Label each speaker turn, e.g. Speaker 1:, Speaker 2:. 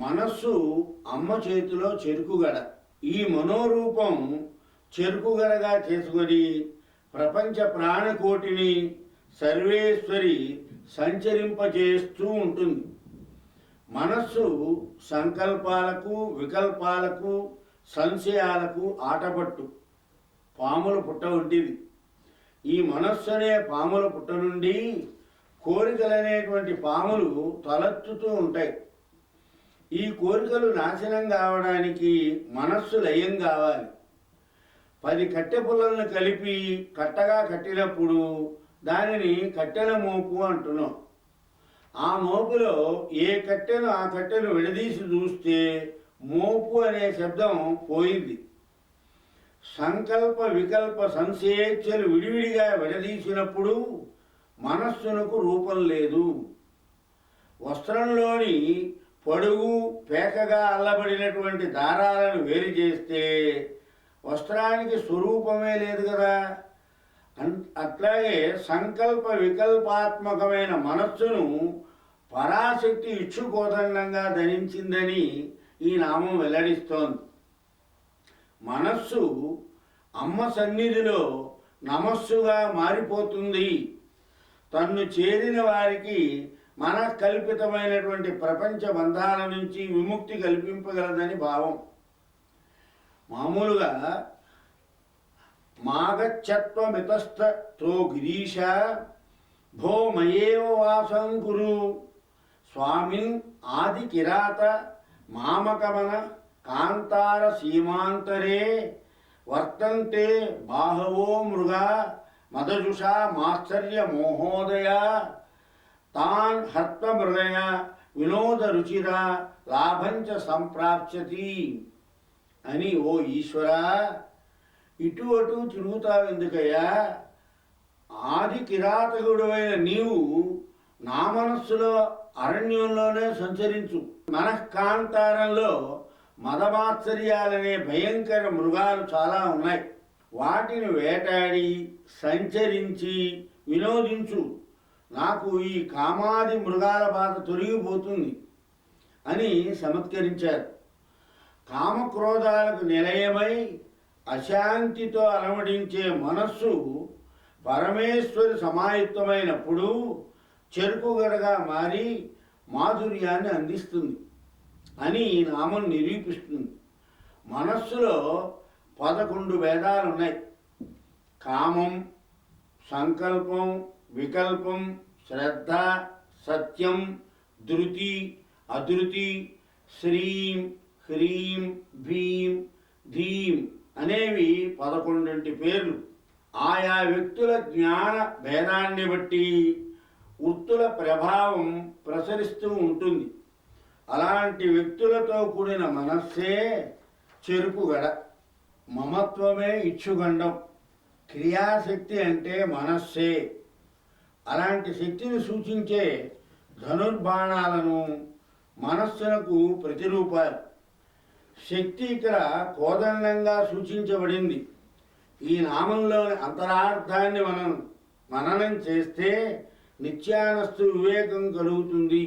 Speaker 1: మనస్సు అమ్మ చేతిలో చెరుకుగడ. ఈ మనోరూపం చెరుకుగడగా చేసుకొని ప్రపంచ ప్రాణకోటిని సర్వేశ్వరి సంచరింపజేస్తూ ఉంటుంది. మనస్సు సంకల్పాలకు, వికల్పాలకు, సంశయాలకు ఆటపట్టు పాముల పుట్ట వంటిది. ఈ మనస్సు అనే పాముల పుట్ట నుండి కోరికలనేటువంటి పాములు తలెత్తుతూ ఉంటాయి. ఈ కోరికలు నాశనం కావడానికి మనస్సు లయం కావాలి. 10 కట్టె పుల్లలను కలిపి కట్టగా కట్టినప్పుడు దానిని కట్టెల మోపు అంటున్నాం. ఆ మోపులో ఏ కట్టెను ఆ కట్టెను విడదీసి చూస్తే మోపు అనే శబ్దం పోయింది. సంకల్ప వికల్ప సంశేచ్ఛలు విడివిడిగా విడదీసినప్పుడు మనస్సునకు రూపం లేదు. వస్త్రంలోని పొడుగు పేకగా అల్లబడినటువంటి దారాలను వేరు చేస్తే వస్త్రానికి స్వరూపమే లేదు కదా. అట్లాగే సంకల్ప వికల్పాత్మకమైన మనస్సును పరాశక్తి ఇచ్చుకోదండంగా ధరించిందని ఈ నామం వెల్లడిస్తోంది. మనస్సు అమ్మ సన్నిధిలో నమస్సుగా మారిపోతుంది. తన్ను చేరిన వారికి మనఃకల్పితమైనటువంటి ప్రపంచ బంధాల నుంచి విముక్తి కల్పింపగలదని భావం. మామూలుగా మాగచ్చత్వమితస్థో గిరీశ భో మయేవ వాసం కురు స్వామిన్ ఆది కిరాత మామకమన కాంతార సీమాంతరే వర్తంతే బాహవో మృగా మదజుషా మాత్సర్య మోహోదయ తాన్ హర్తమృగయ వినోద రుచిర లాభంచ సంప్రాప్స్యతి అని, ఓ ఈశ్వరా, ఇటు అటు తిరుగుతావెందుకయ్యా? ఆది కిరాతకుడువైన నీవు నా మనస్సులో అరణ్యంలోనే సంచరించు. మనఃకాంతారంలో మదమాత్సర్యాలనే భయంకర మృగాలు చాలా ఉన్నాయి. వాటిని వేటాడి సంచరించి వినోదించు. నాకు ఈ కామాది మృగాల బాధ తొలగిపోతుంది అని చమత్కరించారు. కామక్రోధాలకు నిలయమై అశాంతితో అలమడించే మనస్సు పరమేశ్వరి సమాయుక్తమైనప్పుడు చెరుకుగడగా మారి మాధుర్యాన్ని అందిస్తుంది అని ఈ నామం నిరూపిస్తుంది. మనస్సులో 11 భేదాలు ఉన్నాయి. కామం, సంకల్పం, వికల్పం, శ్రద్ధ, సత్యం, ధృతి, అధృతి, శ్రీం, హ్రీం, భీం, ధీం అనేవి 11 పేర్లు. ఆయా వ్యక్తుల జ్ఞాన భేదాన్ని బట్టి వృత్తుల ప్రభావం ప్రసరిస్తూ ఉంటుంది. అలాంటి వ్యక్తులతో కూడిన మనస్సే చెరుకుగడ. మమత్వమే ఇచ్చుగండం. క్రియాశక్తి అంటే మనస్సే. అలాంటి శక్తిని సూచించే ధనుర్బాణాలను మనస్సునకు ప్రతిరూపాలు. శక్తి ఇక్కడ కోదండంగా సూచించబడింది. ఈ నామంలోని అంతరార్థాన్ని మనం మననం చేస్తే నిత్యానస్తు వివేకం కలుగుతుంది.